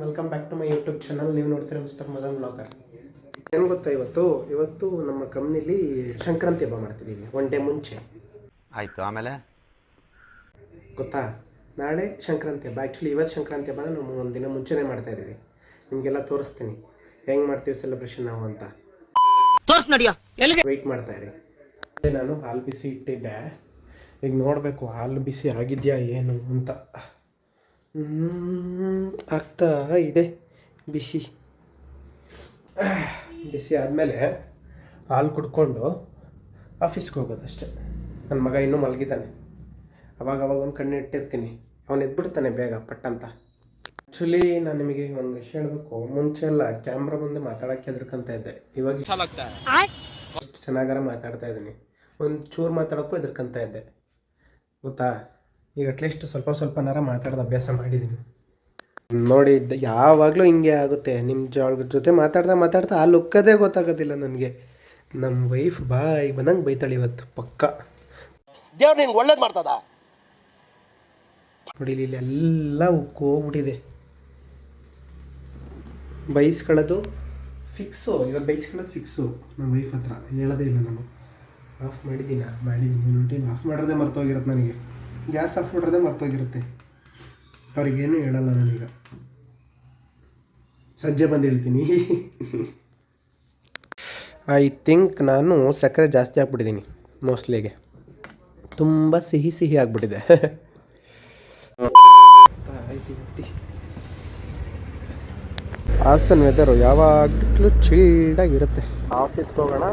Welcome back to my YouTube channel. ನೀವು ನೋಡ್ತೀರಾ mister Madan blogger. ಏನು ಗೊತ್ತಾ, ಇವತ್ತು ನಮ್ಮ ಕಂಪ್ನಿಲಿ ಸಂಕ್ರಾಂತಿ ಹಬ್ಬ ಮಾಡ್ತಿದ್ದೀವಿ. ಒನ್ ಡೇ ಮುಂಚೆ ಆಯಿತು. ಆಮೇಲೆ ಗೊತ್ತಾ, ನಾಳೆ ಸಂಕ್ರಾಂತಿ ಹಬ್ಬ. ಆ್ಯಕ್ಚುಲಿ ಇವತ್ತು ಸಂಕ್ರಾಂತಿ ಹಬ್ಬನ ನಾವು ಒಂದು ದಿನ ಮುಂಚೆನೇ ಮಾಡ್ತಾಯಿದ್ದೀವಿ. ನಿಮಗೆಲ್ಲ ತೋರಿಸ್ತೀನಿ ಹೆಂಗೆ ಮಾಡ್ತೀವಿ ಸೆಲೆಬ್ರೇಷನ್ ನಾವು ಅಂತ. ವೆಯ್ಟ್ ಮಾಡ್ತಾಯಿರಿ. ನಾನು ಹಾಲು ಬಿಸಿ ಇಟ್ಟಿದ್ದೆ, ಈಗ ನೋಡಬೇಕು ಹಾಲು ಬಿಸಿ ಆಗಿದೆಯಾ ಏನು ಅಂತ. ಆಗ್ತಾ ಇದೆ ಬಿಸಿ. ಬಿಸಿ ಆದಮೇಲೆ ಹಾಲು ಕುಡ್ಕೊಂಡು ಆಫೀಸ್ಗೆ ಹೋಗೋದಷ್ಟೆ. ನನ್ನ ಮಗ ಇನ್ನೂ ಮಲಗಿದ್ದಾನೆ. ಅವಾಗ ಒಂದು ಕಣ್ಣು ಇಟ್ಟಿರ್ತೀನಿ, ಅವನು ಎದ್ಬಿಡ್ತಾನೆ ಬೇಗ ಪಟ್ಟಂತ. ಆ್ಯಕ್ಚುಲಿ ನಾನು ನಿಮಗೆ ಒಂದು ವಿಷಯ ಹೇಳಬೇಕು. ಮುಂಚೆ ಎಲ್ಲ ಕ್ಯಾಮ್ರಾ ಮುಂದೆ ಮಾತಾಡೋಕ್ಕೆ ಹೆದರ್ಕೊಂತ ಇದ್ದೆ. ಇವಾಗ ಎಷ್ಟು ಚೆನ್ನಾಗಾರ ಮಾತಾಡ್ತಾ ಇದ್ದೀನಿ. ಒಂದು ಚೂರು ಮಾತಾಡೋಕ್ಕೂ ಹೆದರ್ಕೊಂತ ಇದ್ದೆ ಗೊತ್ತಾ. ಈಗ ಅಟ್ಲೀಸ್ಟ್ ಸ್ವಲ್ಪನಾರ ಮಾತಾಡೋದು ಅಭ್ಯಾಸ ಮಾಡಿದ್ದೀನಿ. ನೋಡಿ, ಯಾವಾಗಲೂ ಹಿಂಗೆ ಆಗುತ್ತೆ. ನಿಮ್ಮ ಜೊತೆ ಮಾತಾಡ್ತಾ ಆ ಲುಕ್ಕದೇ ಗೊತ್ತಾಗೋದಿಲ್ಲ ನನಗೆ. ನಮ್ಮ ವೈಫ್ ಬಾಯಿ ಬಂದಂಗೆ ಬೈತಾಳೆ ಇವತ್ತು ಪಕ್ಕ. ದೇವ್ರು ನಿಂಗೆ ಒಳ್ಳೇದು ಮಾಡ್ತದ. ನೋಡಿ ಇಲ್ಲಿ ಎಲ್ಲ ಉಕ್ಕೋಗ್ಬಿಟ್ಟಿದೆ. ಬೈಸ್ಕೊಳ್ಳೋದು ಫಿಕ್ಸು. ಇವತ್ತು ಬೈಸ್ಕೊಳ್ಳೋದು ಫಿಕ್ಸು ನಮ್ಮ ವೈಫ್ ಹತ್ರ. ಹೇಳೋದೇ ಇಲ್ಲ ನಾನು. ಆಫ್ ಮಾಡಿದ್ದೀನಿ ಟೈಮ್ ಆಫ್ ಮಾಡೋದೇ ಮರ್ತೋಗಿರುತ್ತೆ ನನಗೆ. ಗ್ಯಾಸ್ ಆಫ್ ಮಾಡೋದೇ ಮರ್ತೋಗಿರುತ್ತೆ. ಅವ್ರಿಗೇನು ಹೇಳಲ್ಲ ನಾನೀಗ. ಸಂಜೆ ಬಂದು ಹೇಳ್ತೀನಿ. ಐ ಥಿಂಕ್ ನಾನು ಸಕ್ಕರೆ ಜಾಸ್ತಿ ಹಾಕ್ಬಿಟ್ಟಿದ್ದೀನಿ ಮೋಸ್ಟ್ಲಿಗೆ. ತುಂಬ ಸಿಹಿ ಆಗಿಬಿಟ್ಟಿದೆ. ಹಾಸನ್ ವೆದರು ಯಾವಾಗಲೂ ಚಿಲ್ಡಾಗಿರುತ್ತೆ. ಆಫೀಸ್ಗೆ ಹೋಗೋಣ,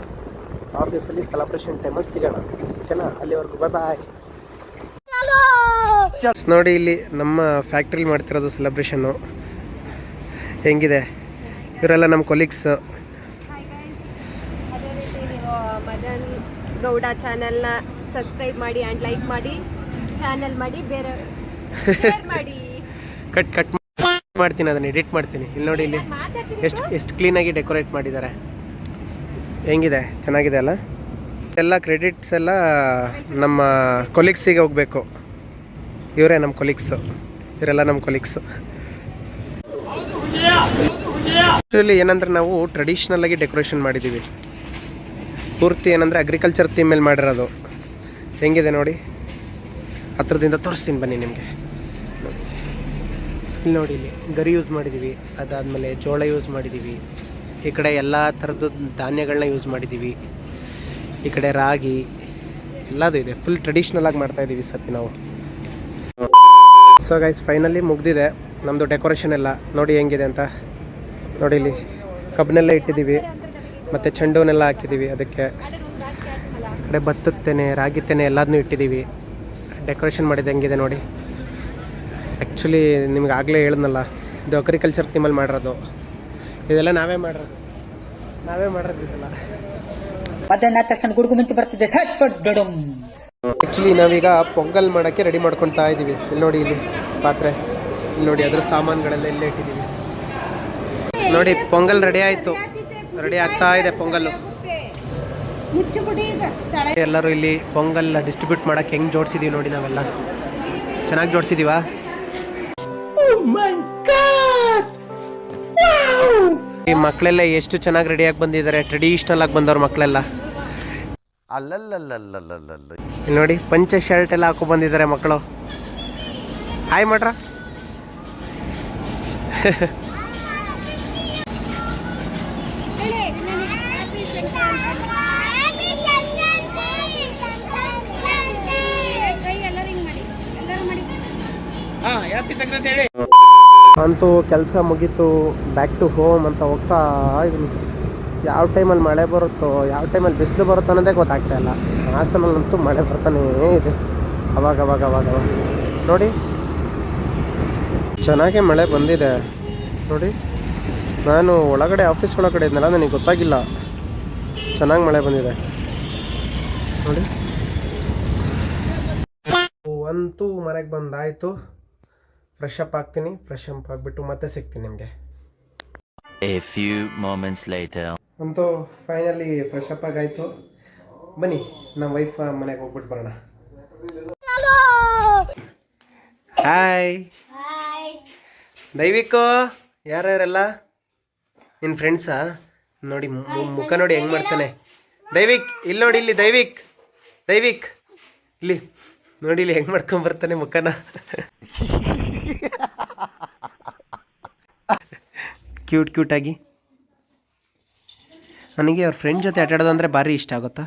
ಆಫೀಸಲ್ಲಿ ಸೆಲೆಬ್ರೇಷನ್ ಟೈಮಲ್ಲಿ ಸಿಗೋಣ, ಓಕೆನಾ? ಅಲ್ಲಿವರೆಗೂ ಬಾಯ್. ನೋಡಿ, ಇಲ್ಲಿ ನಮ್ಮ ಫ್ಯಾಕ್ಟ್ರಿಲಿ ಮಾಡ್ತಿರೋದು ಸೆಲೆಬ್ರೇಷನ್ನು ಹೆಂಗಿದೆ. ಇವರೆಲ್ಲ ನಮ್ಮ ಕೊಲೀಗ್ಸ್. ಮದನ್ ಗೌಡ ಚಾನಲ್ನ ಸಬ್ಸ್ಕ್ರೈಬ್ ಮಾಡಿ ಆ್ಯಂಡ್ ಲೈಕ್ ಮಾಡಿ, ಚಾನಲ್ ಮಾಡಿ, ಬೇರೆ ಮಾಡಿ. ಕಟ್ ಮಾಡ್ತೀನಿ, ಅದನ್ನು ಎಡಿಟ್ ಮಾಡ್ತೀನಿ. ಇಲ್ಲಿ ನೋಡಿ, ಇಲ್ಲಿ ಎಷ್ಟು ಕ್ಲೀನಾಗಿ ಡೆಕೋರೇಟ್ ಮಾಡಿದ್ದಾರೆ. ಹೆಂಗಿದೆ, ಚೆನ್ನಾಗಿದೆ ಅಲ್ಲ? ಎಲ್ಲ ಕ್ರೆಡಿಟ್ಸ್ ಎಲ್ಲ ನಮ್ಮ ಕೊಲೀಗ್ಸಿಗೆ ಹೋಗಬೇಕು. ಇವರೇ ನಮ್ಮ ಕೊಲೀಗ್ಸು, ಇವರೆಲ್ಲ ನಮ್ಮ ಕೊಲೀಗ್ಸು. ಆ್ಯಕ್ಚುಲಿ ಏನಂದರೆ ನಾವು ಟ್ರೆಡಿಷ್ನಲ್ಲಾಗಿ ಡೆಕೋರೇಷನ್ ಮಾಡಿದ್ದೀವಿ. ಪೂರ್ತಿ ಏನಂದರೆ ಅಗ್ರಿಕಲ್ಚರ್ ಥೀಮ್ ಮೇಲೆ ಮಾಡಿರೋದು. ಹೆಂಗಿದೆ ನೋಡಿ, ಹತ್ರದಿಂದ ತೋರಿಸ್ತೀನಿ ಬನ್ನಿ ನಿಮಗೆ. ಇಲ್ಲಿ ನೋಡಿ, ಇಲ್ಲಿ ಗರಿ ಯೂಸ್ ಮಾಡಿದ್ದೀವಿ, ಅದಾದಮೇಲೆ ಜೋಳ ಯೂಸ್ ಮಾಡಿದ್ದೀವಿ. ಈ ಕಡೆ ಎಲ್ಲ ಥರದ್ದು ಧಾನ್ಯಗಳನ್ನ ಯೂಸ್ ಮಾಡಿದ್ದೀವಿ. ಈ ಕಡೆ ರಾಗಿ ಎಲ್ಲದೂ ಇದೆ. ಫುಲ್ ಟ್ರೆಡಿಷ್ನಲಾಗಿ ಮಾಡ್ತಾಯಿದ್ದೀವಿ ಸತಿ ನಾವು. ಸೊ ಗೈಸ್, ಫೈನಲಿ ಮುಗ್ದಿದೆ ನಮ್ಮದು ಡೆಕೋರೇಷನ್ ಎಲ್ಲ. ನೋಡಿ ಹೆಂಗಿದೆ ಅಂತ. ನೋಡಿ, ಇಲ್ಲಿ ಕಬ್ಬನ್ನೆಲ್ಲ ಇಟ್ಟಿದ್ದೀವಿ, ಮತ್ತು ಚೆಂಡುವನ್ನೆಲ್ಲ ಹಾಕಿದ್ದೀವಿ. ಅದಕ್ಕೆ ಕಡೆ ಭತ್ತದ ತೆನೆ, ರಾಗಿ ತೆನೆ ಎಲ್ಲದನ್ನೂ ಇಟ್ಟಿದ್ದೀವಿ. ಡೆಕೋರೇಷನ್ ಮಾಡಿದ್ದು ಹೆಂಗಿದೆ ನೋಡಿ. ಆ್ಯಕ್ಚುಲಿ ನಿಮ್ಗೆ ಆಗಲೇ ಹೇಳಿದ್ನಲ್ಲ, ಇದು ಅಗ್ರಿಕಲ್ಚರ್ ಥೀಮಲ್ಲಿ ಮಾಡಿರೋದು. ಇದೆಲ್ಲ ನಾವೇ ಮಾಡಿರೋದು ಇದೆಲ್ಲ. ಆ್ಯಕ್ಚುಲಿ ನಾವೀಗ ಪೊಂಗಲ್ ಮಾಡೋಕ್ಕೆ ರೆಡಿ ಮಾಡ್ಕೊತಾ ಇದ್ದೀವಿ. ಇಲ್ಲಿ ನೋಡಿ, ಇಲ್ಲಿ ಪಾತ್ರೆ, ಇಲ್ಲಿ ನೋಡಿ ಅದ್ರ ಸಾಮಾನುಗಳೆಲ್ಲ ಇಲ್ಲೇ ಇಟ್ಟಿದ್ದೀವಿ. ನೋಡಿ, ಪೊಂಗಲ್ ರೆಡಿ ಆಯಿತು, ರೆಡಿ ಆಗ್ತಾ ಇದೆ ಪೊಂಗಲ್ಲು. ಎಲ್ಲರೂ ಇಲ್ಲಿ ಪೊಂಗಲ್ ಡಿಸ್ಟ್ರಿಬ್ಯೂಟ್ ಮಾಡೋಕ್ಕೆ ಹೆಂಗೆ ಜೋಡಿಸಿದ್ದೀವಿ ನೋಡಿ. ನಾವೆಲ್ಲ ಚೆನ್ನಾಗಿ ಜೋಡಿಸಿದ್ದೀವಾ? ಈ ಮಕ್ಕಳೆಲ್ಲ ಎಷ್ಟು ಚೆನ್ನಾಗಿ ರೆಡಿಯಾಗಿ ಬಂದಿದ್ದಾರೆ. ಟ್ರೆಡಿಷ್ನಲ್ ಆಗಿ ಬಂದವ್ರ ಮಕ್ಕಳೆಲ್ಲ. ಇಲ್ಲಿ ನೋಡಿ, ಪಂಚೆ ಶರ್ಟ್ ಎಲ್ಲ ಹಾಕೊ ಬಂದಿದ್ದಾರೆ ಮಕ್ಕಳು. ಹಾಯ್ ಮಾಡ್ರ. ಅಂತೂ ಕೆಲಸ ಮುಗೀತು, ಬ್ಯಾಕ್ ಟು ಹೋಮ್ ಅಂತ ಹೋಗ್ತಾ ಇದೀನಿ. ಯಾವ ಟೈಮಲ್ಲಿ ಮಳೆ ಬರುತ್ತೋ, ಯಾವ ಟೈಮಲ್ಲಿ ಬಿಸಿಲು ಬರುತ್ತೋ ಅನ್ನೋದೇ ಗೊತ್ತಾಗ್ತಾ ಇಲ್ಲ. ಹಾಸನಲ್ಲಂತೂ ಮಳೆ ಬರ್ತಾನೇ ಇದೆ ಅವಾಗ. ನೋಡಿ, ಚೆನ್ನಾಗೇ ಮಳೆ ಬಂದಿದೆ ನೋಡಿ. ನಾನು ಒಳಗಡೆ ಆಫೀಸ್ ಒಳಗಡೆ ಇದ್ನಲ್ಲ, ನನಗೆ ಗೊತ್ತಾಗಿಲ್ಲ. ಚೆನ್ನಾಗಿ ಮಳೆ ಬಂದಿದೆ ನೋಡಿ. ಅಂತೂ ಮನೆಗೆ ಬಂದಾಯಿತು. ಫ್ರೆಶ್ ಅಪ್ ಆಗ್ತೀನಿ. ಫ್ರೆಶ್ ಅಪ್ ಆಗಿಬಿಟ್ಟು ಮತ್ತೆ ಸಿಗ್ತೀನಿ ನಿಮಗೆ. A few moments later. ಅಂತೂ ಫೈನಲಿ ಫ್ರೆಶ್ ಅಪ್ ಆಗಾಯಿತು. ಬನ್ನಿ ನಮ್ಮ ವೈಫ್ ಮನೆಗೆ ಹೋಗ್ಬಿಟ್ಟು ಬರೋಣ. ಹಾಯ್ ದೈವಿಕು, ಯಾರ್ಯಾರೆಲ್ಲ ನಿನ್ನ ಫ್ರೆಂಡ್ಸಾ? ನೋಡಿ ಮುಖ ನೋಡಿ ಹೆಂಗೆ ಮಾಡ್ತಾನೆ. ದೈವಿಕ್ ಇಲ್ಲಿ ನೋಡಿ, ಇಲ್ಲಿ ದೈವಿಕ್ ಇಲ್ಲಿ ನೋಡಿ, ಇಲ್ಲಿ ಹೆಂಗೆ ಮಾಡ್ಕೊಂಬರ್ತಾನೆ ಮುಖನ. ಕ್ಯೂಟಾಗಿ. ನನಗೆ ಅವ್ರ ಫ್ರೆಂಡ್ ಜೊತೆ ಆಟಾಡೋದು ಅಂದರೆ ಭಾರಿ ಇಷ್ಟ ಆಗುತ್ತಾ.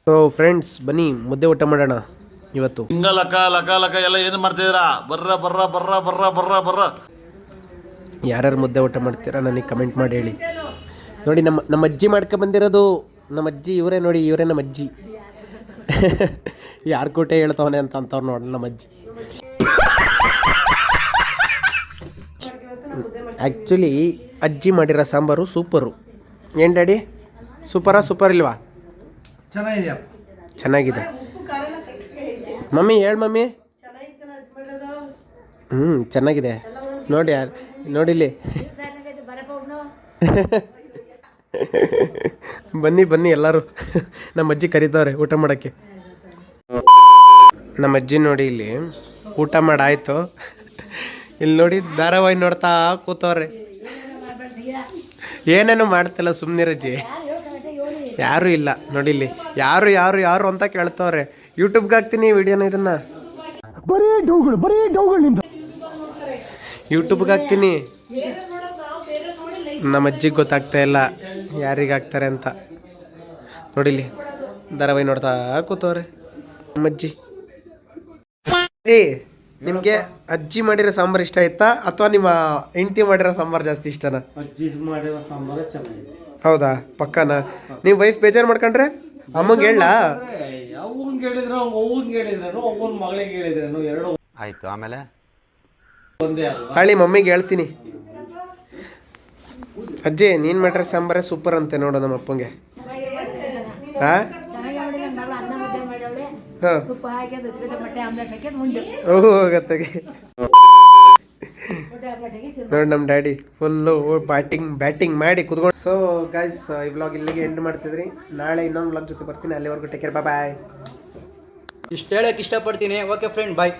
ಸೊ ಫ್ರೆಂಡ್ಸ್, ಬನ್ನಿ ಮುದ್ದೆ ಊಟ ಮಾಡೋಣ ಇವತ್ತು. ಹಿಂಗ ಲಕ ಲಕ ಲಕ ಎಲ್ಲ ಏನು ಮಾಡ್ತಿದ್ದೀರಾ? ಬರ್ರ ಬರ್ರ ಬರ್ರ ಬರ್ರ ಬರ್ರ ಬರ್ರ. ಯಾರ್ಯಾರು ಮುದ್ದೆ ಊಟ ಮಾಡ್ತೀರಾ ನನಗೆ ಕಮೆಂಟ್ ಮಾಡಿ ಹೇಳಿ. ನೋಡಿ ನಮ್ಮ ಅಜ್ಜಿ ಮಾಡ್ಕೊಂಬಂದಿರೋದು. ನಮ್ಮ ಅಜ್ಜಿ ಇವರೇ ನೋಡಿ, ಇವರೇ ನಮ್ಮ ಅಜ್ಜಿ. ಯಾರು ಕೂಟೆ ಹೇಳ್ತವನೆ ಅಂತವ್ರು ನೋಡಿ ನಮ್ಮ ಅಜ್ಜಿ. ಆ್ಯಕ್ಚುಲಿ ಅಜ್ಜಿ ಮಾಡಿರೋ ಸಾಂಬಾರು ಸೂಪರು. ಏನು ಡ್ಯಾಡಿ, ಸೂಪರ್ ಇಲ್ವಾ? ಚೆನ್ನಾಗಿದೆ. ಮಮ್ಮಿ ಹೇಳು ಮಮ್ಮಿ. ಚೆನ್ನಾಗಿದೆ ನೋಡಿ. ನೋಡಿಲ್ಲಿ ಬನ್ನಿ ಎಲ್ಲರೂ. ನಮ್ಮ ಅಜ್ಜಿ ಕರೀತವ್ರೆ ಊಟ ಮಾಡೋಕ್ಕೆ. ನಮ್ಮ ಅಜ್ಜಿ ನೋಡಿ ಇಲ್ಲಿ ಊಟ ಮಾಡಾಯ್ತು. ಇಲ್ಲಿ ನೋಡಿ ಧಾರಾವಾಹಿ ನೋಡ್ತಾ ಕೂತವ್ರೆ. ಏನೇನು ಮಾಡ್ತಿಲ್ಲ, ಸುಮ್ಮನಿರಜ್ಜಿ. ಯಾರೂ ಇಲ್ಲ ನೋಡಿ ಇಲ್ಲಿ. ಯಾರು ಅಂತ ಕೇಳ್ತವ್ರೆ. ಯೂಟ್ಯೂಬ್ಗೆ ಹಾಕ್ತೀನಿ ವಿಡಿಯೋನ, ಇದನ್ನ ಯೂಟ್ಯೂಬ್ಗೆ ಹಾಕ್ತೀನಿ. ನಮ್ಮ ಅಜ್ಜಿಗೆ ಗೊತ್ತಾಗ್ತಾ ಇಲ್ಲ ಯಾರಿಗೆ ಹಾಕ್ತಾರೆ ಅಂತ. ನೋಡಿಲ್ಲಿ ಧಾರಾವಾಹಿ ನೋಡ್ತಾ ಕೂತವ್ರೆ ನಮ್ಮ ಅಜ್ಜಿ. ನಿಮಗೆ ಅಜ್ಜಿ ಮಾಡಿರೋ ಸಾಂಬಾರು ಇಷ್ಟ ಆಯ್ತಾ ಅಥವಾ ನಿಮ್ಮ ಹೆಂಡತಿ ಮಾಡಿರೋ ಸಾಂಬಾರು ಜಾಸ್ತಿ ಇಷ್ಟನಾ? ಅಜ್ಜಿ ಮಾಡಿರೋ ಸಾಂಬಾರು ಚೆನ್ನಾಗಿದೆ. ಹೌದಾ? ಪಕ್ಕನಾ? ನೀವು ವೈಫ್ ಬೇಜಾರು ಮಾಡ್ಕೊಂಡ್ರೆ ಅಮ್ಮಂಗೆ ಹೇಳ. ಅವ್ವಂಗೆ ಹೇಳಿದ್ರು, ಅವ್ವಂಗೆ ಹೇಳಿದ್ರೇನು, ಅವ್ವನ ಮಗಳಿಗೆ ಹೇಳಿದ್ರೇನು, ಎರಡು ಆಯ್ತು. ಆಮೇಲೆ ಒಂದೇ ಅಲ್ವಾ? ಹಳ್ಳಿ ಮಮ್ಮಿಗೆ ಹೇಳ್ತೀನಿ. ಅಜ್ಜಿ ನೀನು ಮಾಡಿರೋ ಸಾಂಬಾರೇ ಸೂಪರ್ ಅಂತೆ ನೋಡು ನಮ್ಮ ಅಪ್ಪಂಗೆ. ಹಾಂ ಹೋಗತ್ತಾಗೆ ನೋಡಿ ನಮ್ಮ ಡ್ಯಾಡಿ ಫುಲ್ಲು ಬ್ಯಾಟಿಂಗ್ ಮಾಡಿ ಕುತ್ಕೊಂಡು. ಸೊ ಗೈಸ್, ಈ ವ್ಲಾಗ್ ಇಲ್ಲಿಗೆ ಎಂಡ್ ಮಾಡ್ತಿದ್ರಿ. ನಾಳೆ ಇನ್ನೊಂದು ವ್ಲಾಗ್ ಜೊತೆ ಬರ್ತೀನಿ. ಅಲ್ಲಿವರೆಗೂ ಟೇಕ್ ಕೇರ್, ಬಾಯ್. ಇಷ್ಟು ಹೇಳಕ್ಕೆ ಇಷ್ಟಪಡ್ತೀನಿ. ಓಕೆ ಫ್ರೆಂಡ್, ಬಾಯ್.